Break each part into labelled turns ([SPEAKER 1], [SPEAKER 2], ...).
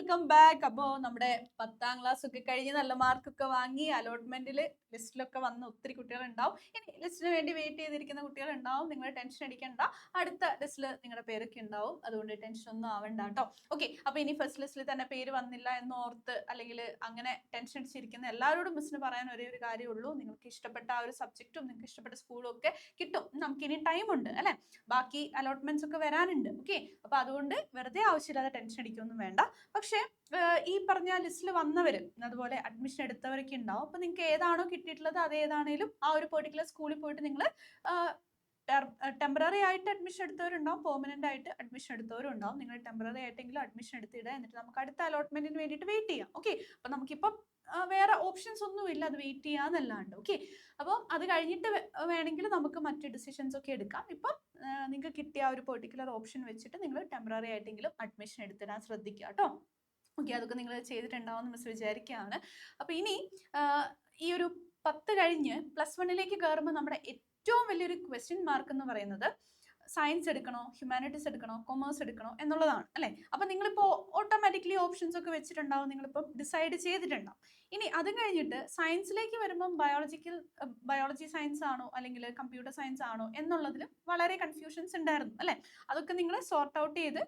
[SPEAKER 1] Welcome back. അപ്പോൾ നമ്മുടെ 10ാം class ഒക്കെ കഴിഞ്ഞ് നല്ല മാർക്കൊക്കെ വാങ്ങി അലോട്ട്മെന്റിൽ ലിസ്റ്റിലൊക്കെ വന്ന ഒത്തിരി കുട്ടികളുണ്ടാവും. ഇനി ലിസ്റ്റിന് വേണ്ടി വെയിറ്റ് ചെയ്തിരിക്കുന്ന കുട്ടികളുണ്ടാവും. നിങ്ങൾ ടെൻഷൻ അടിക്കണ്ട, അടുത്ത ലിസ്റ്റിൽ നിങ്ങളുടെ പേരൊക്കെ ഉണ്ടാവും. അതുകൊണ്ട് ടെൻഷൻ ഒന്നും ആവണ്ട കേട്ടോ. ഓക്കെ, അപ്പൊ ഇനി ഫസ്റ്റ് ലിസ്റ്റിൽ തന്നെ പേര് വന്നില്ല എന്ന് ഓർത്ത് അല്ലെങ്കിൽ അങ്ങനെ ടെൻഷൻ അടിച്ചിരിക്കുന്ന എല്ലാവരോടും മിസ്സിന് പറയാൻ ഒരേ ഒരു കാര്യമുള്ളൂ. നിങ്ങൾക്ക് ഇഷ്ടപ്പെട്ട ആ ഒരു സബ്ജക്റ്റും നിങ്ങൾക്ക് ഇഷ്ടപ്പെട്ട സ്കൂളും ഒക്കെ കിട്ടും. നമുക്കിനി ടൈം ഉണ്ട് അല്ലെ, ബാക്കി അലോട്ട്മെന്റ്സ് ഒക്കെ വരാനുണ്ട്. ഓക്കെ, അപ്പൊ അതുകൊണ്ട് വെറുതെ ആവശ്യമില്ലാതെ ടെൻഷൻ അടിക്കൊന്നും വേണ്ട. പക്ഷേ ഈ പറഞ്ഞ ലിസ്റ്റിൽ വന്നവർ അതുപോലെ അഡ്മിഷൻ എടുത്തവരൊക്കെ ഉണ്ടാവും. അപ്പൊ നിങ്ങൾക്ക് ഏതാണോ കിട്ടിയിട്ടുള്ളത് അത് ഏതാണേലും ആ ഒരു പെർട്ടിക്കുലർ സ്കൂളിൽ പോയിട്ട് നിങ്ങൾ ടെമ്പററി ആയിട്ട് അഡ്മിഷൻ എടുത്തവരുണ്ടാവും, പെർമനന്റ് ആയിട്ട് അഡ്മിഷൻ എടുത്തവരും ഉണ്ടാവും. നിങ്ങൾ ടെമ്പററി ആയിട്ടെങ്കിലും അഡ്മിഷൻ എടുത്തിടുക, എന്നിട്ട് നമുക്ക് അടുത്ത അലോട്ട്മെന്റിന് വേണ്ടിയിട്ട് വെയിറ്റ് ചെയ്യാം. ഓക്കെ, അപ്പൊ നമുക്കിപ്പം വേറെ ഓപ്ഷൻസ് ഒന്നും ഇല്ല, അത് വെയിറ്റ് ചെയ്യാന്നല്ലാണ്ട്. ഓക്കെ, അപ്പോൾ അത് കഴിഞ്ഞിട്ട് വേണമെങ്കിൽ നമുക്ക് മറ്റ് ഡിസിഷൻസ് ഒക്കെ എടുക്കാം. ഇപ്പം നിങ്ങൾക്ക് കിട്ടിയ ഒരു പെർട്ടിക്കുലർ ഓപ്ഷൻ വെച്ചിട്ട് നിങ്ങൾ ടെമ്പററി ആയിട്ടെങ്കിലും അഡ്മിഷൻ എടുത്തിടാൻ ശ്രദ്ധിക്കുക കേട്ടോ. ഓക്കെ, അതൊക്കെ നിങ്ങൾ ചെയ്തിട്ടുണ്ടാവും മിസ് വിചാരിക്കുകയാണ്. അപ്പൊ ഇനി ഈ ഒരു 10 കഴിഞ്ഞ് +1ലേക്ക് കയറുമ്പോൾ നമ്മുടെ ഏറ്റവും വലിയൊരു ക്വസ്റ്റ്യൻ മാർക്ക് എന്ന് പറയുന്നത് സയൻസ് എടുക്കണോ, ഹ്യൂമാനിറ്റീസ് എടുക്കണോ, കൊമേഴ്സ് എടുക്കണോ എന്നുള്ളതാണ് അല്ലെ. അപ്പൊ നിങ്ങളിപ്പോ ഓട്ടോമാറ്റിക്കലി ഓപ്ഷൻസ് ഒക്കെ വെച്ചിട്ടുണ്ടാവും, നിങ്ങളിപ്പം ഡിസൈഡ് ചെയ്തിട്ടുണ്ടാവും. ഇനി അത് കഴിഞ്ഞിട്ട് സയൻസിലേക്ക് വരുമ്പം ബയോളജി സയൻസ് ആണോ അല്ലെങ്കിൽ കമ്പ്യൂട്ടർ സയൻസ് ആണോ എന്നുള്ളതിൽ വളരെ കൺഫ്യൂഷൻസ് ഉണ്ടായിരുന്നു അല്ലെ. അതൊക്കെ നിങ്ങൾ സോർട്ട് ഔട്ട് ചെയ്ത്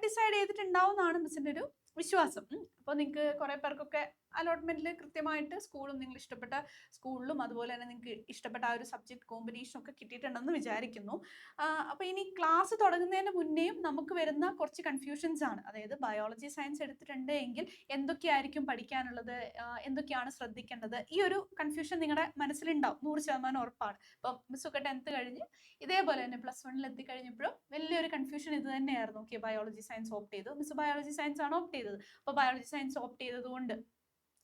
[SPEAKER 1] ഡിസൈഡ് ചെയ്തിട്ടുണ്ടാവും എന്നാണ് മിസ്സിന്റെ ഒരു വിശ്വാസം. അപ്പോൾ നിങ്ങൾക്ക് കുറെ പേർക്കൊക്കെ അലോട്ട്മെന്റിൽ കൃത്യമായിട്ട് സ്കൂളും നിങ്ങൾ ഇഷ്ടപ്പെട്ട സ്കൂളിലും അതുപോലെ തന്നെ നിങ്ങൾക്ക് ഇഷ്ടപ്പെട്ട ആ ഒരു സബ്ജക്ട് കോമ്പിനേഷൻ ഒക്കെ കിട്ടിയിട്ടുണ്ടെന്ന് വിചാരിക്കുന്നു. അപ്പോൾ ഇനി ക്ലാസ് തുടങ്ങുന്നതിന് മുന്നേയും നമുക്ക് വരുന്ന കുറച്ച് കൺഫ്യൂഷൻസ് ആണ്. അതായത് ബയോളജി സയൻസ് എടുത്തിട്ടുണ്ട് എങ്കിൽ എന്തൊക്കെയായിരിക്കും പഠിക്കാനുള്ളത്, എന്തൊക്കെയാണ് ശ്രദ്ധിക്കേണ്ടത്, ഈ ഒരു കൺഫ്യൂഷൻ നിങ്ങളുടെ മനസ്സിലുണ്ടാവും, 100% ഉറപ്പാണ്. ഇപ്പം മിസ്സൊക്കെ 10th കഴിഞ്ഞ് ഇതേപോലെ തന്നെ +1 എത്തിക്കഴിഞ്ഞപ്പോഴും വലിയൊരു കൺഫ്യൂഷൻ ഇത് തന്നെയായിരുന്നു. ഓക്കെ, ബയോളജി സയൻസ് ഓപ്റ്റ് ചെയ്തു, മിസ് ബയോളജി സയൻസ് ആണ് ഓപ്റ്റ് ചെയ്തത്. അപ്പോൾ ബയോളജി സയൻസ് ഓപ്റ്റ് ചെയ്തത് കൊണ്ട്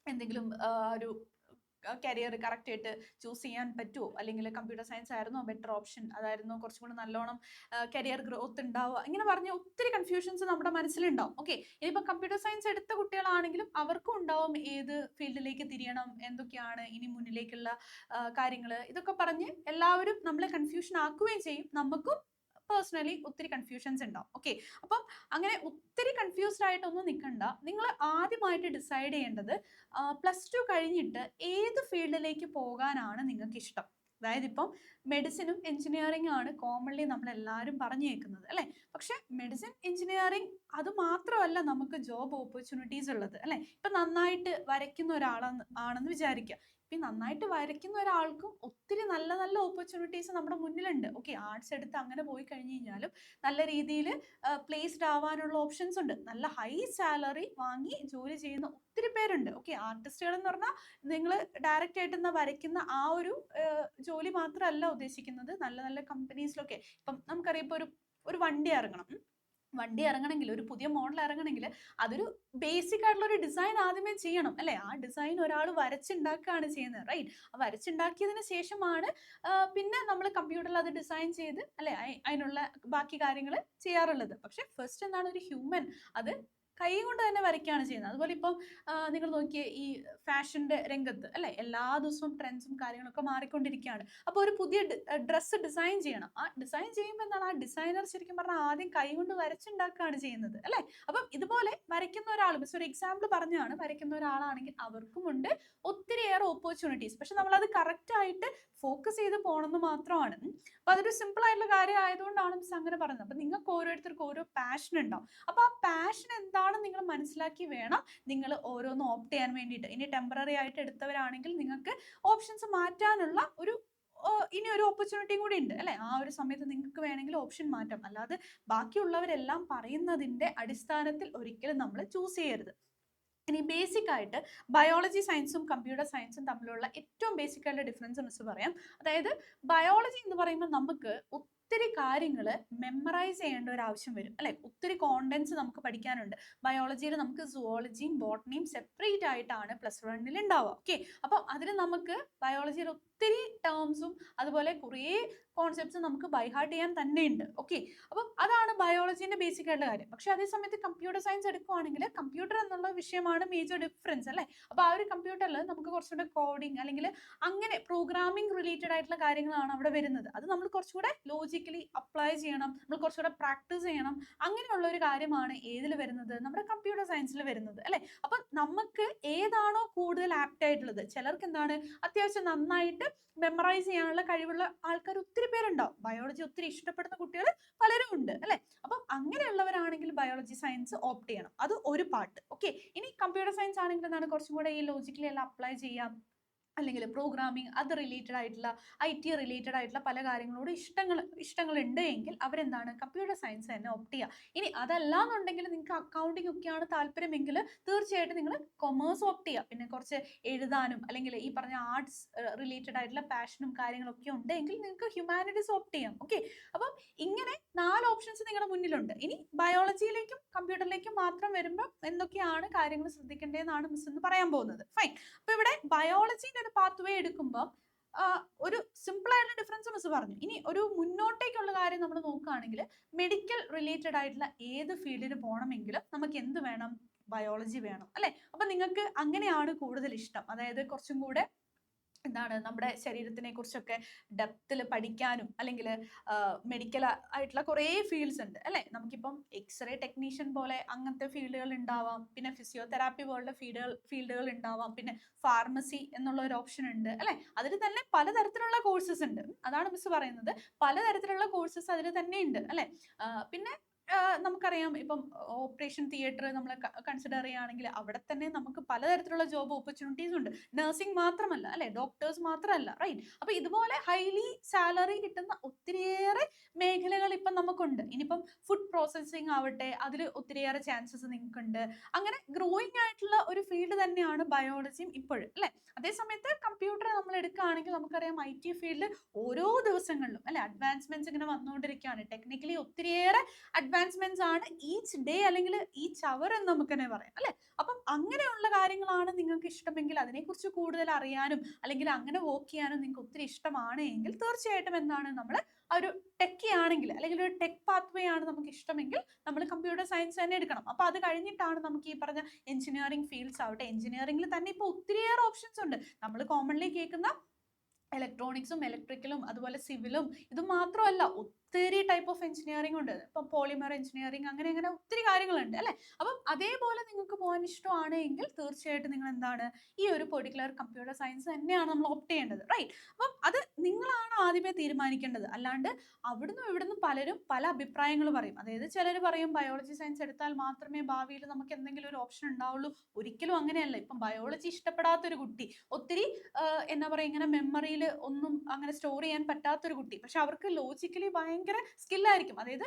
[SPEAKER 1] എന്തെങ്കിലും ഒരു കരിയർ കറക്റ്റ് ആയിട്ട് ചൂസ് ചെയ്യാൻ പറ്റുമോ, അല്ലെങ്കിൽ കമ്പ്യൂട്ടർ സയൻസ് ആയിരുന്നോ ബെറ്റർ ഓപ്ഷൻ, അതായിരുന്നു കുറച്ചും കൂടി നല്ലോണം കരിയർ ഗ്രോത്ത് ഉണ്ടാവുക, ഇങ്ങനെ പറഞ്ഞ ഒത്തിരി കൺഫ്യൂഷൻസ് നമ്മുടെ മനസ്സിലുണ്ടാവും. ഓക്കെ, ഇനിയിപ്പോൾ കമ്പ്യൂട്ടർ സയൻസ് എടുത്ത കുട്ടികളാണെങ്കിലും അവർക്കും ഉണ്ടാവും ഏത് ഫീൽഡിലേക്ക് തിരിയണം, എന്തൊക്കെയാണ് ഇനി മുന്നിലേക്കുള്ള കാര്യങ്ങൾ, ഇതൊക്കെ പറഞ്ഞ് എല്ലാവരും നമ്മളെ കൺഫ്യൂഷൻ ആക്കുകയും ചെയ്യും. നമുക്കും പേഴ്സണലി ഒത്തിരി കൺഫ്യൂഷൻസ് ഉണ്ടാവും. ഓക്കെ, അപ്പം അങ്ങനെ ഒത്തിരി കൺഫ്യൂസ്ഡ് ആയിട്ടൊന്നും നിൽക്കണ്ട. നിങ്ങൾ ആദ്യമായിട്ട് ഡിസൈഡ് ചെയ്യേണ്ടത് +2 കഴിഞ്ഞിട്ട് ഏത് ഫീൽഡിലേക്ക് പോകാനാണ് നിങ്ങൾക്ക് ഇഷ്ടം. അതായത് ഇപ്പം മെഡിസിനും എഞ്ചിനീയറിംഗും ആണ് കോമൺലി നമ്മളെല്ലാവരും പറഞ്ഞു കേൾക്കുന്നത് അല്ലേ. പക്ഷെ മെഡിസിൻ എഞ്ചിനീയറിംഗ് അത് മാത്രമല്ല നമുക്ക് ജോബ് ഓപ്പർച്യൂണിറ്റീസ് ഉള്ളത് അല്ലേ. ഇപ്പം നന്നായിട്ട് വരയ്ക്കുന്ന ആണെന്ന് വിചാരിക്കുക. ഇപ്പം നന്നായിട്ട് വരയ്ക്കുന്ന ഒരാൾക്കും ഒത്തിരി നല്ല നല്ല ഓപ്പർച്യൂണിറ്റീസ് നമ്മുടെ മുന്നിലുണ്ട്. ഓക്കെ, ആർട്സ് എടുത്ത് അങ്ങനെ പോയി കഴിഞ്ഞ് കഴിഞ്ഞാലും നല്ല രീതിയിൽ പ്ലേസ്ഡ് ആവാനുള്ള ഓപ്ഷൻസ് ഉണ്ട്. നല്ല ഹൈ സാലറി വാങ്ങി ജോലി ചെയ്യുന്ന ഒത്തിരി പേരുണ്ട്. ഓക്കെ, ആർട്ടിസ്റ്റുകൾ എന്ന് പറഞ്ഞാൽ നിങ്ങൾ ഡയറക്റ്റ് ആയിട്ട് വരയ്ക്കുന്ന ആ ഒരു ജോലി മാത്രമല്ല ഉദ്ദേശിക്കുന്നത്. നല്ല നല്ല കമ്പനീസിലൊക്കെ ഇപ്പം നമുക്കറിയാം, ഇപ്പോൾ ഒരു വണ്ടി ഇറങ്ങണമെങ്കിൽ, ഒരു പുതിയ മോഡൽ ഇറങ്ങണമെങ്കിൽ അതൊരു ബേസിക് ആയിട്ടുള്ള ഒരു ഡിസൈൻ ആദ്യമേ ചെയ്യണം അല്ലെ. ആ ഡിസൈൻ ഒരാൾ വരച്ചുണ്ടാക്കുകയാണ് ചെയ്യുന്നത്, റൈറ്റ്. ആ വരച്ചുണ്ടാക്കിയതിന് ശേഷമാണ് പിന്നെ നമ്മൾ കമ്പ്യൂട്ടറിൽ അത് ഡിസൈൻ ചെയ്ത് അല്ലെ അതിനുള്ള ബാക്കി കാര്യങ്ങൾ ചെയ്യാറുള്ളത്. പക്ഷെ ഫസ്റ്റ് എന്താണ്, ഒരു ഹ്യൂമൻ അത് കൈ കൊണ്ട് തന്നെ വരയ്ക്കുകയാണ് ചെയ്യുന്നത്. അതുപോലെ ഇപ്പം നിങ്ങൾ നോക്കിയേ, ഈ ഫാഷന്റെ രംഗത്ത് അല്ലെ എല്ലാ ദിവസവും ട്രെൻഡ്സും കാര്യങ്ങളൊക്കെ മാറിക്കൊണ്ടിരിക്കുകയാണ്. അപ്പോൾ ഒരു പുതിയ ഡ്രസ്സ് ഡിസൈൻ ചെയ്യണം. ആ ഡിസൈൻ ചെയ്യുമ്പോൾ എന്താണ്, ആ ഡിസൈനർ ശരിക്കും പറഞ്ഞാൽ ആദ്യം കൈ കൊണ്ട് വരച്ചുണ്ടാക്കുകയാണ് ചെയ്യുന്നത് അല്ലെ. അപ്പം ഇതുപോലെ വരയ്ക്കുന്ന ഒരാൾ, മിസ് ഒരു എക്സാമ്പിൾ പറഞ്ഞാണ്, വരയ്ക്കുന്ന ഒരാളാണെങ്കിൽ അവർക്കുമുണ്ട് ഒത്തിരിയേറെ ഓപ്പർച്യൂണിറ്റീസ്. പക്ഷെ നമ്മളത് കറക്റ്റ് ആയിട്ട് ഫോക്കസ് ചെയ്ത് പോകണമെന്ന് മാത്രമാണ്. അപ്പൊ അതൊരു സിമ്പിൾ ആയിട്ടുള്ള കാര്യം ആയതുകൊണ്ടാണ് മിസ് അങ്ങനെ പറയുന്നത്. അപ്പൊ നിങ്ങൾക്ക് ഓരോരുത്തർക്കും ഓരോ പാഷൻ ഉണ്ടാവും. അപ്പൊ ആ പാഷൻ എന്താണ് നിങ്ങൾ മനസ്സിലാക്കി വേണം നിങ്ങൾ ഓരോന്ന് ഓപ്റ്റ് ചെയ്യാൻ വേണ്ടിയിട്ട്. ഇനി ടെമ്പററി ആയിട്ട് എടുത്തവരാണെങ്കിൽ നിങ്ങൾക്ക് ഓപ്ഷൻസ് മാറ്റാനുള്ള ഇനി ഒരു ഓപ്പർച്യൂണിറ്റി കൂടി ഉണ്ട് അല്ലെ. ആ ഒരു സമയത്ത് നിങ്ങൾക്ക് വേണമെങ്കിൽ ഓപ്ഷൻ മാറ്റാം. അല്ലാതെ ബാക്കിയുള്ളവരെല്ലാം പറയുന്നതിന്റെ അടിസ്ഥാനത്തിൽ ഒരിക്കലും നമ്മൾ ചൂസ് ചെയ്യരുത്. ഇനി ബേസിക് ആയിട്ട് ബയോളജി സയൻസും കമ്പ്യൂട്ടർ സയൻസും തമ്മിലുള്ള ഏറ്റവും ബേസിക് ആയിട്ടുള്ള ഡിഫറൻസ് മിസ് പറയാം. അതായത് ബയോളജി എന്ന് പറയുമ്പോൾ നമുക്ക് ഒത്തിരി കാര്യങ്ങൾ മെമ്മറൈസ് ചെയ്യേണ്ട ഒരു ആവശ്യം വരും അല്ലെ. ഒത്തിരി കോണ്ടന്റ്സ് നമുക്ക് പഠിക്കാനുണ്ട്. ബയോളജിയിൽ നമുക്ക് സുവോളജിയും ബോട്ടണിയും സെപ്പറേറ്റ് ആയിട്ടാണ് +1 ഉണ്ടാവുക. ഓക്കെ, അപ്പം അതിൽ നമുക്ക് ബയോളജിയിൽ ഒത്തിരി ടേംസും അതുപോലെ കുറേ കോൺസെപ്റ്റ്സ് നമുക്ക് ബൈഹാർട്ട് ചെയ്യാൻ തന്നെ ഉണ്ട്. ഓക്കെ, അപ്പം അതാണ് ബയോളജീൻ്റെ ബേസിക് ആയിട്ടുള്ള കാര്യം. പക്ഷെ അതേ സമയത്ത് കമ്പ്യൂട്ടർ സയൻസ് എടുക്കുവാണെങ്കിൽ കമ്പ്യൂട്ടർ എന്നുള്ള വിഷയമാണ് മേജർ ഡിഫറൻസ് അല്ലേ. അപ്പോൾ ആ ഒരു കമ്പ്യൂട്ടറിൽ നമുക്ക് കുറച്ചുകൂടെ കോഡിങ് അല്ലെങ്കിൽ അങ്ങനെ പ്രോഗ്രാമിംഗ് റിലേറ്റഡ് ആയിട്ടുള്ള കാര്യങ്ങളാണ് അവിടെ വരുന്നത്. അത് നമ്മൾ കുറച്ചുകൂടെ ലോജിക്കലി അപ്ലൈ ചെയ്യണം, നമ്മൾ കുറച്ചുകൂടെ പ്രാക്ടീസ് ചെയ്യണം. അങ്ങനെയുള്ള ഒരു കാര്യമാണ് ഏതിൽ വരുന്നത്, നമ്മുടെ കമ്പ്യൂട്ടർ സയൻസിൽ വരുന്നത് അല്ലേ. അപ്പം നമുക്ക് ഏതാണോ കൂടുതൽ ആപ്റ്റ് ആയിട്ടുള്ളത്, ചിലർക്ക് എന്താണ് അത്യാവശ്യം നന്നായിട്ട് മെമ്മറൈസ് ചെയ്യാനുള്ള കഴിവുള്ള ആൾക്കാർ ഒത്തിരി പേരുണ്ടാവും. ബയോളജി ഒത്തിരി ഇഷ്ടപ്പെടുന്ന കുട്ടികൾ പലരും ഉണ്ട് അല്ലെ. അപ്പം അങ്ങനെയുള്ളവരാണെങ്കിൽ ബയോളജി സയൻസ് ഓപ്റ്റ് ചെയ്യണം. അത് ഒരു പാർട്ട്. ഓക്കെ, ഇനി കമ്പ്യൂട്ടർ സയൻസ് ആണെങ്കിൽ എന്താണ് കുറച്ചും കൂടെ ഈ ലോജിക്കലി എല്ലാം അപ്ലൈ ചെയ്യാം, അല്ലെങ്കിൽ പ്രോഗ്രാമിംഗ് അത് റിലേറ്റഡ് ആയിട്ടുള്ള IT റിലേറ്റഡ് ആയിട്ടുള്ള പല കാര്യങ്ങളോട് ഇഷ്ടങ്ങൾ ഉണ്ട് എങ്കിൽ അവരെന്താണ് കമ്പ്യൂട്ടർ സയൻസ് തന്നെ ഓപ്റ്റ് ചെയ്യുക. ഇനി അതല്ല എന്നുണ്ടെങ്കിൽ നിങ്ങൾക്ക് അക്കൗണ്ടിങ് ഒക്കെയാണ് താല്പര്യമെങ്കിൽ തീർച്ചയായിട്ടും നിങ്ങൾ കൊമേഴ്സ് ഓപ്റ്റ് ചെയ്യുക. പിന്നെ കുറച്ച് എഴുതാനും അല്ലെങ്കിൽ ഈ പറഞ്ഞ ആർട്സ് റിലേറ്റഡ് ആയിട്ടുള്ള പാഷനും കാര്യങ്ങളൊക്കെ ഉണ്ടെങ്കിൽ നിങ്ങൾക്ക് ഹ്യൂമാനിറ്റീസ് ഓപ്റ്റ് ചെയ്യാം. ഓക്കെ, അപ്പം ഇങ്ങനെ 4 ഓപ്ഷൻസ് നിങ്ങളുടെ മുന്നിലുണ്ട്. ഇനി ബയോളജിയിലേക്കും കമ്പ്യൂട്ടറിലേക്കും മാത്രം വരുമ്പോൾ എന്തൊക്കെയാണ് കാര്യങ്ങൾ ശ്രദ്ധിക്കേണ്ടതെന്നാണ് മിസ് എന്ന് പറയാൻ പോകുന്നത്. ഫൈൻ. അപ്പൊ ഇവിടെ ബയോളജിന്റെ ഒരു പാത്ത് വേ എടുക്കുമ്പോൾ ഒരു സിമ്പിൾ ആയിട്ടുള്ള ഡിഫറൻസ് മിസ് പറഞ്ഞു. ഇനി ഒരു മുന്നോട്ടേക്കുള്ള കാര്യം നമ്മൾ നോക്കുകയാണെങ്കിൽ മെഡിക്കൽ റിലേറ്റഡ് ആയിട്ടുള്ള ഏത് ഫീൽഡിന് പോകണമെങ്കിലും നമുക്ക് എന്ത് വേണം, ബയോളജി വേണം അല്ലെ. അപ്പൊ നിങ്ങൾക്ക് അങ്ങനെയാണ് കൂടുതൽ ഇഷ്ടം, അതായത് കുറച്ചും കൂടെ എന്താണ് നമ്മുടെ ശരീരത്തിനെ കുറിച്ചൊക്കെ ഡെപ്തിൽ പഠിക്കാനും അല്ലെങ്കിൽ മെഡിക്കൽ ആയിട്ടുള്ള കുറേ ഫീൽഡ്സ് ഉണ്ട് അല്ലേ. നമുക്കിപ്പം എക്സ്റേ ടെക്നീഷ്യൻ പോലെ അങ്ങനത്തെ ഫീൽഡുകൾ ഉണ്ടാവാം, പിന്നെ ഫിസിയോതെറാപ്പി പോലുള്ള ഫീൽഡുകൾ ഉണ്ടാവാം, പിന്നെ ഫാർമസി എന്നുള്ള ഒരു ഓപ്ഷൻ ഉണ്ട് അല്ലേ. അതിൽ തന്നെ പലതരത്തിലുള്ള കോഴ്സസ് ഉണ്ട്. അതാണ് മിസ് പറയുന്നത്, പലതരത്തിലുള്ള കോഴ്സസ് അതിൽ തന്നെ ഉണ്ട് അല്ലേ. പിന്നെ നമുക്കറിയാം ഇപ്പം ഓപ്പറേഷൻ തിയേറ്റർ നമ്മൾ കൺസിഡർ ചെയ്യുകയാണെങ്കിൽ അവിടെ തന്നെ നമുക്ക് പലതരത്തിലുള്ള ജോബ് ഓപ്പർച്യൂണിറ്റീസ് ഉണ്ട്. നഴ്സിംഗ് മാത്രമല്ല അല്ലെ, ഡോക്ടേഴ്സ് മാത്രമല്ല, റൈറ്റ്. അപ്പൊ ഇതുപോലെ ഹൈലി സാലറി കിട്ടുന്ന ഒത്തിരിയേറെ മേഖലകൾ ഇപ്പം നമുക്കുണ്ട്. ഇനിയിപ്പം ഫുഡ് പ്രോസസ്സിംഗ് ആവട്ടെ, അതിൽ ഒത്തിരിയേറെ ചാൻസസ് നിങ്ങൾക്കുണ്ട്. അങ്ങനെ ഗ്രോയിങ് ആയിട്ടുള്ള ഒരു ഫീൽഡ് തന്നെയാണ് ബയോളജിയും ഇപ്പോഴും അല്ലെ. അതേസമയത്ത് കമ്പ്യൂട്ടർ നമ്മൾ എടുക്കുകയാണെങ്കിൽ നമുക്കറിയാം IT ഫീൽഡ് ഓരോ ദിവസങ്ങളിലും അല്ലെ അഡ്വാൻസ്മെന്റ്സ് ഇങ്ങനെ വന്നുകൊണ്ടിരിക്കുകയാണ്. ടെക്നിക്കലി ഒത്തിരിയേറെ അഡ്വാൻസ്മെന്റ്സ് ആണ് ഈച്ച് ഡേ അല്ലെങ്കിൽ ഈച്ച് അവർ എന്ന് നമുക്ക് തന്നെ പറയാം അല്ലെ. അപ്പം അങ്ങനെയുള്ള കാര്യങ്ങളാണ് നിങ്ങൾക്ക് ഇഷ്ടമെങ്കിൽ, അതിനെക്കുറിച്ച് കൂടുതൽ അറിയാനും അല്ലെങ്കിൽ അങ്ങനെ വർക്ക് ചെയ്യാനും നിങ്ങൾക്ക് ഒത്തിരി ഇഷ്ടമാണ് എങ്കിൽ തീർച്ചയായിട്ടും എന്താണ് നമ്മൾ ഒരു ടെക്കി ആണെങ്കിൽ അല്ലെങ്കിൽ ഒരു ടെക് പാത്ത് വേ ആണ് നമുക്ക് ഇഷ്ടമെങ്കിൽ നമ്മൾ കമ്പ്യൂട്ടർ സയൻസ് തന്നെ എടുക്കണം. അപ്പൊ അത് കഴിഞ്ഞിട്ടാണ് നമുക്ക് ഈ പറഞ്ഞ എഞ്ചിനീയറിംഗ് ഫീൽഡ്സ് ആവട്ടെ, എഞ്ചിനീയറിംഗിൽ തന്നെ ഇപ്പോൾ ഒത്തിരിയേറെ ഓപ്ഷൻസ് ഉണ്ട്. നമ്മൾ കോമൺലി കേൾക്കുന്ന ഇലക്ട്രോണിക്സും ഇലക്ട്രിക്കലും അതുപോലെ സിവിലും ഇത് മാത്രമല്ല ഒത്തിരി ടൈപ്പ് ഓഫ് എഞ്ചിനീയറിംഗ് ഉണ്ട്. ഇപ്പം പോളിമർ എഞ്ചിനീയറിംഗ് അങ്ങനെ അങ്ങനെ ഒത്തിരി കാര്യങ്ങളുണ്ട് അല്ലെ. അപ്പം അതേപോലെ നിങ്ങൾക്ക് പോകാൻ ഇഷ്ടമാണ് എങ്കിൽ തീർച്ചയായിട്ടും നിങ്ങൾ എന്താണ് ഈ ഒരു പെർട്ടിക്കുലർ കമ്പ്യൂട്ടർ സയൻസ് തന്നെയാണ് നമ്മൾ ഓപ്റ്റ് ചെയ്യേണ്ടത്, റൈറ്റ്. അപ്പം അത് നിങ്ങളാണ് ആദ്യമേ തീരുമാനിക്കേണ്ടത്. അല്ലാണ്ട് അവിടുന്ന് ഇവിടുന്ന് പലരും പല അഭിപ്രായങ്ങൾ പറയും. അതായത് ചിലർ പറയും ബയോളജി സയൻസ് എടുത്താൽ മാത്രമേ ഭാവിയിൽ നമുക്ക് എന്തെങ്കിലും ഒരു ഓപ്ഷൻ ഉണ്ടാവുള്ളൂ. ഒരിക്കലും അങ്ങനെയല്ല. ഇപ്പം ബയോളജി ഇഷ്ടപ്പെടാത്തൊരു കുട്ടി, ഒത്തിരി എന്താ പറയുക ഇങ്ങനെ മെമ്മറിയിൽ ഒന്നും അങ്ങനെ സ്റ്റോർ ചെയ്യാൻ പറ്റാത്തൊരു കുട്ടി, പക്ഷെ അവർക്ക് ലോജിക്കലി ഭയങ്കര സ്കില്ലായിരിക്കും, അതായത്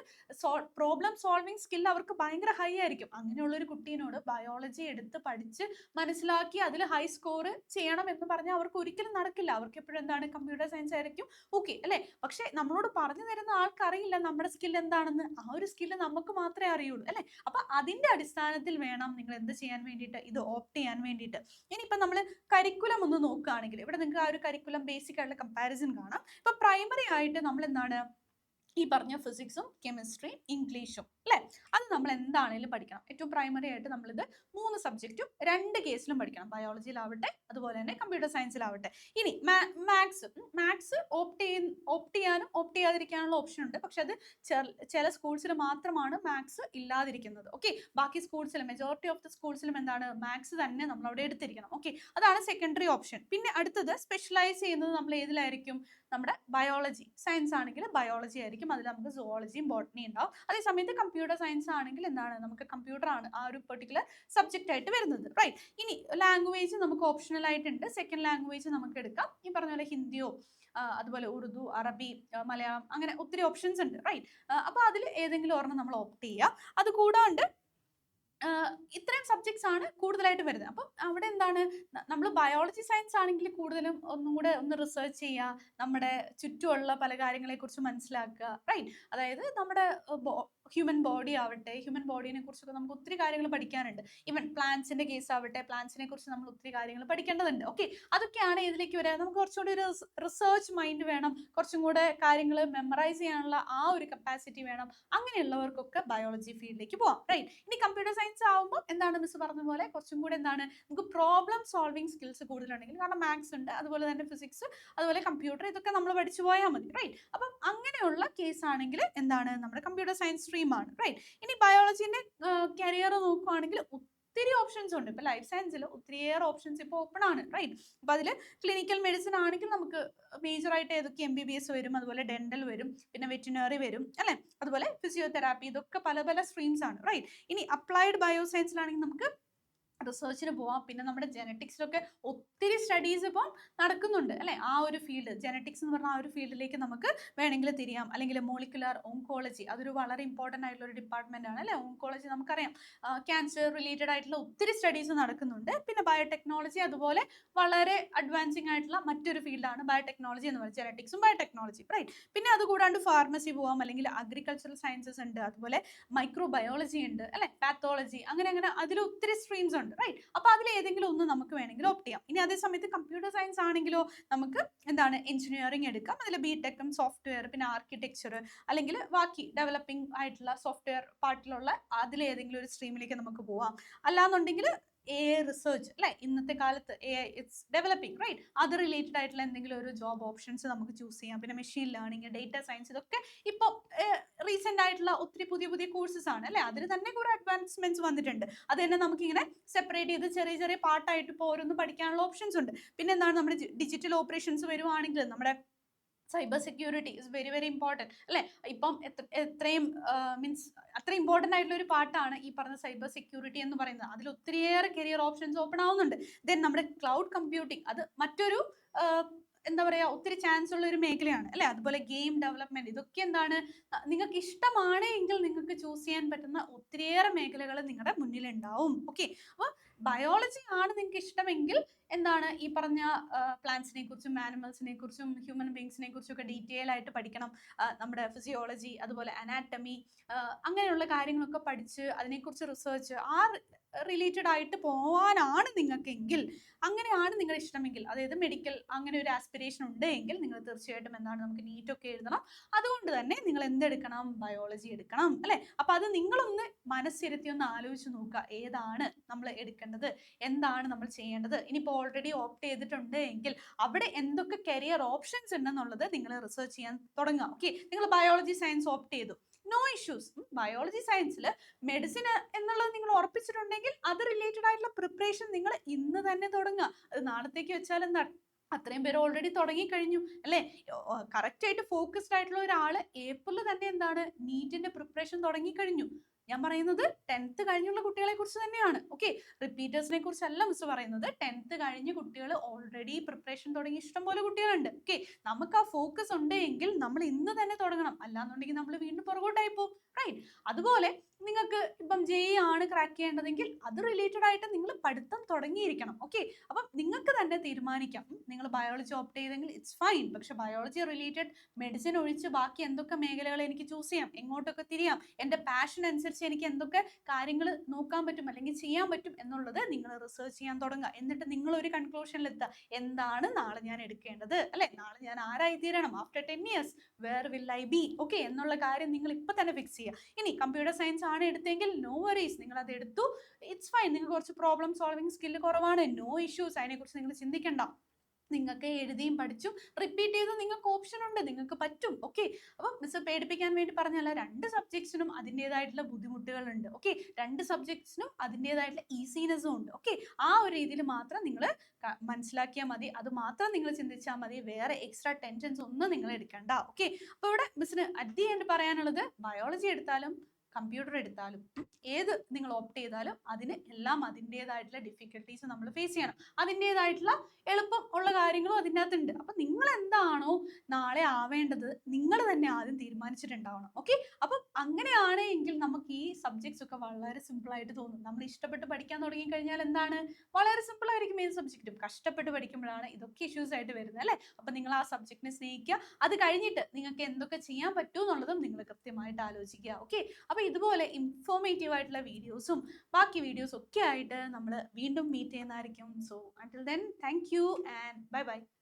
[SPEAKER 1] പ്രോബ്ലം സോൾവിങ് സ്കിൽ അവർക്ക് ഭയങ്കര ഹൈ ആയിരിക്കും. അങ്ങനെയുള്ള ഒരു കുട്ടീനോട് ബയോളജി എടുത്ത് പഠിച്ച് മനസ്സിലാക്കി അതിൽ ഹൈ സ്കോർ ചെയ്യണം എന്ന് പറഞ്ഞാൽ അവർക്ക് ഒരിക്കലും നടക്കില്ല. അവർക്ക് എപ്പോഴും എന്താണ് കമ്പ്യൂട്ടർ സയൻസ് ആയിരിക്കും ഓക്കെ അല്ലെ. പക്ഷെ നമ്മളോട് പറഞ്ഞു തരുന്ന ആൾക്കറിയില്ല നമ്മുടെ സ്കിൽ എന്താണെന്ന്. ആ ഒരു സ്കില്ല് നമുക്ക് മാത്രമേ അറിയുള്ളൂ അല്ലെ. അപ്പൊ അതിന്റെ അടിസ്ഥാനത്തിൽ വേണം നിങ്ങൾ എന്ത് ചെയ്യാൻ വേണ്ടിയിട്ട്, ഇത് ഓപ്റ്റ് ചെയ്യാൻ വേണ്ടിയിട്ട്. ഇനിയിപ്പം നമ്മൾ കരിക്കുലം ഒന്ന് നോക്കുകയാണെങ്കിൽ ഇവിടെ നിങ്ങൾക്ക് ആ ഒരു കരിക്കുലം ബേസിക് ആയിട്ടുള്ള കമ്പാരിസൺ കാണാം. ഇപ്പൊ പ്രൈമറി ആയിട്ട് നമ്മൾ എന്താണ് ഈ പറഞ്ഞ ഫിസിക്സും കെമിസ്ട്രിയും ഇംഗ്ലീഷും അല്ലെ, അത് നമ്മൾ എന്താണെങ്കിലും പഠിക്കണം. ഏറ്റവും പ്രൈമറി ആയിട്ട് നമ്മളിത് 3 സബ്ജക്റ്റും 2 കേസിലും പഠിക്കണം, ബയോളജിയിലാവട്ടെ അതുപോലെ തന്നെ കമ്പ്യൂട്ടർ സയൻസിലാവട്ടെ. ഇനി മാത്സ് ഓപ്റ്റ് ചെയ്യാനും ഓപ്റ്റ് ചെയ്യാതിരിക്കാനുള്ള ഓപ്ഷൻ ഉണ്ട്. പക്ഷെ അത് ചില സ്കൂൾസിൽ മാത്രമാണ് മാത്സ് ഇല്ലാതിരിക്കുന്നത്. ഓക്കെ, ബാക്കി സ്കൂൾസിലും മെജോറിറ്റി ഓഫ് ദ സ്കൂൾസിലും എന്താണ് മാത്സ് തന്നെ നമ്മൾ അവിടെ എടുത്തിരിക്കണം. ഓക്കെ, അതാണ് സെക്കൻഡറി ഓപ്ഷൻ. പിന്നെ അടുത്തത് സ്പെഷ്യലൈസ് ചെയ്യുന്നത് നമ്മൾ ഏതിലായിരിക്കും, നമ്മുടെ ബയോളജി സയൻസ് ആണെങ്കിൽ ബയോളജി ആയിരിക്കും, അതിൽ നമുക്ക് സുവോളജിയും ബോട്ടണി ഉണ്ടാവും. അതേസമയത്ത് കമ്പ്യൂട്ടർ സയൻസ് ആണെങ്കിൽ എന്താണ് നമുക്ക് കമ്പ്യൂട്ടർ ആണ് ആ ഒരു പെർട്ടിക്കുലർ സബ്ജക്റ്റ് ആയിട്ട് വരുന്നത്, റൈറ്റ്. ഇനി ലാംഗ്വേജ് നമുക്ക് ഓപ്ഷണൽ ആയിട്ടുണ്ട്. സെക്കൻഡ് ലാംഗ്വേജ് നമുക്ക് എടുക്കാം, ഈ പറഞ്ഞ പോലെ ഹിന്ദിയോ അതുപോലെ ഉറുദു, അറബി, മലയാളം, അങ്ങനെ ഒത്തിരി ഓപ്ഷൻസ് ഉണ്ട്, റൈറ്റ്. അപ്പൊ അതിൽ ഏതെങ്കിലും ഒരെണ്ണം നമ്മൾ ഓപ്റ്റ് ചെയ്യുക. അത് കൂടാണ്ട് ഇത്രയും സബ്ജക്ട്സ് ആണ് കൂടുതലായിട്ട് വരുന്നത്. അപ്പം അവിടെ എന്താണ് നമ്മൾ ബയോളജി സയൻസ് ആണെങ്കിൽ കൂടുതലും ഒന്നും കൂടെ ഒന്ന് റിസർച്ച് ചെയ്യുക, നമ്മുടെ ചുറ്റുമുള്ള പല കാര്യങ്ങളെ കുറിച്ച് മനസ്സിലാക്കുക, റൈറ്റ്. അതായത് നമ്മുടെ ഹ്യൂമൻ ബോഡി ആവട്ടെ, ഹ്യൂമൻ ബോഡീനെ കുറിച്ചൊക്കെ നമുക്ക് ഒത്തിരി കാര്യങ്ങൾ പഠിക്കാനുണ്ട്. ഈവൻ പ്ലാന്റ്സിന്റെ കേസ് ആവട്ടെ, പ്ലാന്റ്സിനെ കുറിച്ച് നമ്മൾ ഒത്തിരി കാര്യങ്ങൾ പഠിക്കേണ്ടതുണ്ട്. ഓക്കെ, അതൊക്കെയാണ് ഇതിലേക്ക് വരിക. നമുക്ക് കുറച്ചുകൂടി ഒരു റിസർച്ച് മൈൻഡ് വേണം, കുറച്ചും കൂടെ കാര്യങ്ങൾ മെമ്മറൈസ് ചെയ്യാനുള്ള ആ ഒരു കപ്പാസിറ്റി വേണം. അങ്ങനെയുള്ളവർക്കൊക്കെ ബയോളജി ഫീൽഡിലേക്ക് പോവാം. റൈറ്റ്. ഇനി കമ്പ്യൂട്ടർ സയൻസ് ആവുമ്പോൾ എന്താണ് മിസ് പറഞ്ഞ പോലെ കുറച്ചും കൂടെ എന്താണ്, നമുക്ക് പ്രോബ്ലം സോൾവിങ് സ്കിൽസ് കൂടുതലുണ്ടെങ്കിൽ, കാരണം മാത്സ് ഉണ്ട്, അതുപോലെ തന്നെ ഫിസിക്സ്, അതുപോലെ കമ്പ്യൂട്ടർ, ഇതൊക്കെ നമ്മൾ പഠിച്ചു പോയാൽ മതി. റൈറ്റ്. അപ്പം അങ്ങനെയുള്ള കേസ് ആണെങ്കിൽ എന്താണ്, നമ്മുടെ കമ്പ്യൂട്ടർ സയൻസ് സ്ട്രീം ആണ്. റൈറ്റ്. ഇനി ബയോളജിന്റെ കരിയർ നോക്കുവാണെങ്കിൽ ഒത്തിരി ഓപ്ഷൻസ് ഉണ്ട്. ഇപ്പൊ ലൈഫ് സയൻസിൽ ഒത്തിരിയേറെ ഓപ്ഷൻസ് ഇപ്പോൾ ഓപ്പൺ ആണ്. റൈറ്റ്. അപ്പൊ അതിൽ ക്ലിനിക്കൽ മെഡിസിൻ ആണെങ്കിൽ നമുക്ക് മേജർ ആയിട്ട് ഏതൊക്കെ MBBS വരും, അതുപോലെ ഡെന്റൽ വരും, പിന്നെ വെറ്റിനറി വരും, അല്ലെ, അതുപോലെ ഫിസിയോതെറാപ്പി, ഇതൊക്കെ പല പല സ്ട്രീംസ് ആണ്. റൈറ്റ്. ഇനി അപ്ലൈഡ് ബയോ സയൻസിലാണെങ്കിൽ നമുക്ക് റിസർച്ചിന് പോവാം. പിന്നെ നമ്മുടെ ജെനറ്റിക്സിലൊക്കെ ഒത്തിരി സ്റ്റഡീസ് ഇപ്പം നടക്കുന്നുണ്ട്, അല്ലെ. ആ ഒരു ഫീൽഡ്, ജെനറ്റിക്സ് എന്ന് പറഞ്ഞ ആ ഒരു ഫീൽഡിലേക്ക് നമുക്ക് വേണമെങ്കിൽ തിരിയാം. അല്ലെങ്കിൽ മോളിക്കുലർ ഓങ്കോളജി, അതൊരു വളരെ ഇമ്പോർട്ടൻ്റ് ആയിട്ടുള്ള ഒരു ഡിപ്പാർട്ട്മെന്റ് ആണ്, അല്ലെ. ഓങ്കോളജി നമുക്കറിയാം, ക്യാൻസർ റിലേറ്റഡ് ആയിട്ടുള്ള ഒത്തിരി സ്റ്റഡീസ് നടക്കുന്നുണ്ട്. പിന്നെ ബയോടെക്നോളജി, അതുപോലെ വളരെ അഡ്വാൻസിങ് ആയിട്ടുള്ള മറ്റൊരു ഫീൽഡാണ് ബയോടെക്നോളജി എന്ന് പറയുന്നത്, ജെനറ്റിക്സും ബയോടെക്നോളജി. റൈറ്റ്. പിന്നെ അതുകൂടാണ്ട് ഫാർമസി പോവാം, അല്ലെങ്കിൽ അഗ്രികൾച്ചറൽ സയൻസസ് ഉണ്ട്, അതുപോലെ മൈക്രോബയോളജി ഉണ്ട്, അല്ലെ, പാത്തോളജി, അങ്ങനെ അങ്ങനെ അതിൽ ഒത്തിരി സ്ട്രീംസ് ഉണ്ട്. റൈറ്റ്. അപ്പൊ അതിൽ ഏതെങ്കിലും ഒന്ന് നമുക്ക് വേണമെങ്കിൽ ഓപ്റ്റ് ചെയ്യാം. ഇനി അതേ സമയത്ത് കമ്പ്യൂട്ടർ സയൻസ് ആണെങ്കിലോ നമുക്ക് എന്താണ്, എഞ്ചിനീയറിംഗ് എടുക്കാം. അതിൽ ബിടെക്കും സോഫ്റ്റ്വെയർ, പിന്നെ ആർക്കിടെക്ചർ, അല്ലെങ്കിൽ ബാക്കി ഡെവലപ്പിംഗ് ആയിട്ടുള്ള സോഫ്റ്റ്വെയർ പാർട്ടിലുള്ള അതിലേതെങ്കിലും ഒരു സ്ട്രീമിലേക്ക് നമുക്ക് പോവാം. അല്ലാന്നുണ്ടെങ്കിൽ റിസർച്ച്, അല്ലെ, ഇന്നത്തെ കാലത്ത് ഇറ്റ്സ് ഡെവലപ്പിംഗ്. റൈറ്റ്. അത് റിലേറ്റഡ് ആയിട്ടുള്ള എന്തെങ്കിലും ഒരു ജോബ് ഓപ്ഷൻസ് നമുക്ക് ചൂസ് ചെയ്യാം. പിന്നെ മെഷീൻ ലേണിംഗ്, ഡേറ്റ സയൻസ്, ഇതൊക്കെ ഇപ്പോൾ റീസെന്റ് ആയിട്ടുള്ള ഒത്തിരി പുതിയ പുതിയ കോഴ്സസ് ആണ്, അല്ലെ. അതിൽ തന്നെ കുറെ അഡ്വാൻസ്മെന്റ്സ് വന്നിട്ടുണ്ട്. അത് തന്നെ നമുക്ക് ഇങ്ങനെ സെപ്പറേറ്റ് ചെയ്ത് ചെറിയ ചെറിയ പാർട്ടായിട്ട് ഇപ്പോൾ ഓരോന്ന് പഠിക്കാനുള്ള ഓപ്ഷൻസ് ഉണ്ട്. പിന്നെ എന്താണ്, നമ്മുടെ ഡിജിറ്റൽ ഓപ്പറേഷൻസ് വരുവാണെങ്കിൽ നമ്മുടെ cyber security is very very important, അല്ലെ. ഇപ്പം എത്രയും മീൻസ് അത്ര ഇമ്പോർട്ടൻ്റ് ആയിട്ടുള്ള ഒരു പാർട്ടാണ് ഈ പറഞ്ഞ സൈബർ സെക്യൂരിറ്റി എന്ന് പറയുന്നത്. അതിൽ ഒത്തിരിയേറെ കരിയർ ഓപ്ഷൻസ് ഓപ്പൺ ആവുന്നുണ്ട്. ദെൻ നമ്മുടെ ക്ലൗഡ് കമ്പ്യൂട്ടിംഗ്, അത് മറ്റൊരു എന്താ പറയാ, ഒത്തിരി ചാൻസ് ഉള്ള ഒരു മേഖലയാണ്, അല്ലെ. അതുപോലെ ഗെയിം ഡെവലപ്മെന്റ്, ഇതൊക്കെ എന്താണ്, നിങ്ങൾക്ക് ഇഷ്ടമാണ് എങ്കിൽ നിങ്ങൾക്ക് ചൂസ് ചെയ്യാൻ പറ്റുന്ന ഒത്തിരിയേറെ മേഖലകൾ നിങ്ങളുടെ മുന്നിൽ ഉണ്ടാവും. ഓക്കെ. അപ്പോൾ ബയോളജി ആണ് നിങ്ങൾക്ക് ഇഷ്ടമെങ്കിൽ എന്താണ്, ഈ പറഞ്ഞ പ്ലാന്റ്സിനെ കുറിച്ചും ആനിമൽസിനെ കുറിച്ചും ഹ്യൂമൻ ബീങ്സിനെ കുറിച്ചും ഒക്കെ ഡീറ്റെയിൽ ആയിട്ട് പഠിക്കണം. നമ്മുടെ ഫിസിയോളജി, അതുപോലെ അനാറ്റമി, അങ്ങനെയുള്ള കാര്യങ്ങളൊക്കെ പഠിച്ച് അതിനെക്കുറിച്ച് റിസർച്ച് ആ റിലേറ്റഡ് ആയിട്ട് പോവാനാണ് നിങ്ങൾക്കെങ്കിൽ, അങ്ങനെയാണ് നിങ്ങളുടെ ഇഷ്ടമെങ്കിൽ, അതായത് മെഡിക്കൽ അങ്ങനെ ഒരു ആസ്പിറേഷൻ ഉണ്ട് എങ്കിൽ നിങ്ങൾ തീർച്ചയായിട്ടും എന്താണ്, നമുക്ക് നീറ്റ് ഒക്കെ എഴുതണം. അതുകൊണ്ട് തന്നെ നിങ്ങൾ എന്തെടുക്കണം, ബയോളജി എടുക്കണം, അല്ലെ. അപ്പൊ അത് നിങ്ങളൊന്ന് മനസ്സിരുത്തി ഒന്ന് ആലോചിച്ച് നോക്കുക, ഏതാണ് നമ്മൾ എടുക്കേണ്ടത്, എന്താണ് നമ്മൾ ചെയ്യേണ്ടത്. ഇനിയിപ്പോൾ ഓൾറെഡി ഓപ്റ്റ് ചെയ്തിട്ടുണ്ട് എങ്കിൽ അവിടെ എന്തൊക്കെ കരിയർ ഓപ്ഷൻസ് ഉണ്ടെന്നുള്ളത് നിങ്ങൾ റിസർച്ച് ചെയ്യാൻ തുടങ്ങുക. ഓക്കെ. നിങ്ങൾ ബയോളജി സയൻസ് ഓപ്റ്റ് ചെയ്തു, നോ ഇഷ്യൂസ്. ബയോളജി സയൻസിൽ മെഡിസിൻ എന്നുള്ളത് നിങ്ങൾ ഉറപ്പിച്ചിട്ടുണ്ടെങ്കിൽ അത് റിലേറ്റഡ് ആയിട്ടുള്ള പ്രിപ്പറേഷൻ നിങ്ങൾ ഇന്ന് തന്നെ തുടങ്ങുക. അത് നാളത്തേക്ക് വെച്ചാൽ എന്താ, അത്രയും പേര് ഓൾറെഡി തുടങ്ങി കഴിഞ്ഞു, അല്ലെ. കറക്റ്റ് ആയിട്ട് ഫോക്കസ്ഡ് ആയിട്ടുള്ള ഒരാള് ഏപ്രിൽ തന്നെ എന്താണ്, നീറ്റിന്റെ പ്രിപ്പറേഷൻ തുടങ്ങി കഴിഞ്ഞു. ഞാൻ പറയുന്നത് 10th കഴിഞ്ഞുള്ള കുട്ടികളെ കുറിച്ച് തന്നെയാണ്. ഓക്കെ. റിപ്പീറ്റേഴ്സിനെ കുറിച്ചല്ല മിസ് പറയുന്നത്. 10th കഴിഞ്ഞ കുട്ടികൾ ഓൾറെഡി പ്രിപ്പറേഷൻ തുടങ്ങി ഇഷ്ടംപോലെ കുട്ടികളുണ്ട്. ഓക്കെ. നമുക്ക് ആ ഫോക്കസ് ഉണ്ട് എങ്കിൽ നമ്മൾ ഇന്ന് തന്നെ തുടങ്ങണം, അല്ലാന്നുണ്ടെങ്കിൽ നമ്മൾ വീണ്ടും പുറകോട്ടായി പോകും. റൈറ്റ്. അതുപോലെ നിങ്ങൾക്ക് ഇപ്പം JEE ആണ് ക്രാക്ക് ചെയ്യേണ്ടതെങ്കിൽ അത് റിലേറ്റഡ് ആയിട്ട് നിങ്ങൾ പഠിത്തം തുടങ്ങിയിരിക്കണം. ഓക്കെ. അപ്പം നിങ്ങൾക്ക് തന്നെ തീരുമാനിക്കാം, നിങ്ങൾ ബയോളജി ഓപ്റ്റ് ചെയ്തെങ്കിൽ ഇറ്റ്സ് ഫൈൻ, പക്ഷെ ബയോളജി റിലേറ്റഡ് മെഡിസിൻ ഒഴിച്ച് ബാക്കി എന്തൊക്കെ മേഖലകൾ എനിക്ക് ചൂസ് ചെയ്യാം, എങ്ങോട്ടൊക്കെ തിരിയാം, എൻ്റെ പാഷൻ അനുസരിച്ച് എനിക്ക് എന്തൊക്കെ കാര്യങ്ങൾ നോക്കാൻ പറ്റും അല്ലെങ്കിൽ ചെയ്യാൻ പറ്റും എന്നുള്ളത് നിങ്ങൾ റിസർച്ച് ചെയ്യാൻ തുടങ്ങുക. എന്നിട്ട് നിങ്ങൾ ഒരു കൺക്ലൂഷനിൽ എത്തുക, എന്താണ് നാളെ ഞാൻ എടുക്കേണ്ടത്, അല്ലെ, നാളെ ഞാൻ ആരായി തീരണം, after 10 years where will I be, okay, എന്നുള്ള കാര്യം നിങ്ങൾ ഇപ്പൊ തന്നെ ഫിക്സ് ചെയ്യുക. ഇനി കമ്പ്യൂട്ടർ സയൻസ് ആണ് എടുത്തെങ്കിൽ നോ വറീസ്, നിങ്ങൾ അത് എടുത്തു, ഇറ്റ്സ് ഫൈൻ. നിങ്ങൾക്ക് കുറച്ച് പ്രോബ്ലം സോൾവിങ് സ്കില്ല് കുറവാണ്, നോ ഇഷ്യൂസ്, അതിനെക്കുറിച്ച് നിങ്ങൾ ചിന്തിക്കണ്ട. നിങ്ങൾക്ക് എഴുതിയും പഠിച്ചും റിപ്പീറ്റ് ചെയ്ത് നിങ്ങൾക്ക് ഓപ്ഷൻ ഉണ്ട്, നിങ്ങൾക്ക് പറ്റും. ഓക്കെ. അപ്പം മിസ് പേടിപ്പിക്കാൻ വേണ്ടി പറഞ്ഞല്ല, രണ്ട് സബ്ജക്ട്സിനും അതിൻ്റെതായിട്ടുള്ള ബുദ്ധിമുട്ടുകളുണ്ട്. ഓക്കെ. രണ്ട് സബ്ജക്ട്സിനും അതിൻ്റെതായിട്ടുള്ള ഈസിനെസ്സും ഉണ്ട്. ഓക്കെ. ആ ഒരു രീതിയിൽ മാത്രം നിങ്ങൾ മനസ്സിലാക്കിയാൽ മതി, അത് മാത്രം നിങ്ങൾ ചിന്തിച്ചാൽ മതി, വേറെ എക്സ്ട്രാ ടെൻഷൻസ് ഒന്നും നിങ്ങൾ എടുക്കണ്ട. ഓക്കെ. അപ്പോൾ ഇവിടെ മിസ്സിന് അറ്റ് ദി എൻഡ് പറയാനുള്ളത്, ബയോളജി എടുത്താലും കമ്പ്യൂട്ടർ എടുത്താലും ഏത് നിങ്ങൾ ഓപ്റ്റ് ചെയ്താലും അതിന് എല്ലാം അതിൻ്റെതായിട്ടുള്ള ഡിഫിക്കൽട്ടീസ് നമ്മൾ ഫേസ് ചെയ്യണം. അതിൻ്റെതായിട്ടുള്ള എളുപ്പം ഉള്ള കാര്യങ്ങളും അതിൻ്റെ അകത്തുണ്ട്. അപ്പം നിങ്ങൾ എന്താണോ നാളെ ആവേണ്ടത് നിങ്ങൾ തന്നെ ആദ്യം തീരുമാനിച്ചിട്ടുണ്ടാവണം. ഓക്കെ, അപ്പം അങ്ങനെയാണ് എങ്കിൽ നമുക്ക് ഈ സബ്ജക്ട്സ് ഒക്കെ വളരെ സിമ്പിൾ ആയിട്ട് തോന്നും. നമ്മൾ ഇഷ്ടപ്പെട്ട് പഠിക്കാൻ തുടങ്ങി കഴിഞ്ഞാൽ എന്താണ്, വളരെ സിമ്പിൾ ആയിരിക്കും ഏത് സബ്ജക്റ്റും. കഷ്ടപ്പെട്ട് പഠിക്കുമ്പോഴാണ് ഇതൊക്കെ ഇഷ്യൂസ് ആയിട്ട് വരുന്നത് അല്ലേ. അപ്പം നിങ്ങൾ ആ സബ്ജക്റ്റിനെ സ്നേഹിക്കുക. അത് കഴിഞ്ഞിട്ട് നിങ്ങൾക്ക് എന്തൊക്കെ ചെയ്യാൻ പറ്റും എന്നുള്ളതും നിങ്ങൾ കൃത്യമായിട്ട് ആലോചിക്കുക. ഓക്കെ, അപ്പോൾ ഇതുപോലെ ഇൻഫോർമേറ്റീവ് ആയിട്ടുള്ള വീഡിയോസും ബാക്കി വീഡിയോസ് ഒക്കെ ആയിട്ട് നമ്മൾ വീണ്ടും മീറ്റ് ചെയ്യുന്നതായിരിക്കും. So until then, thank you and bye bye.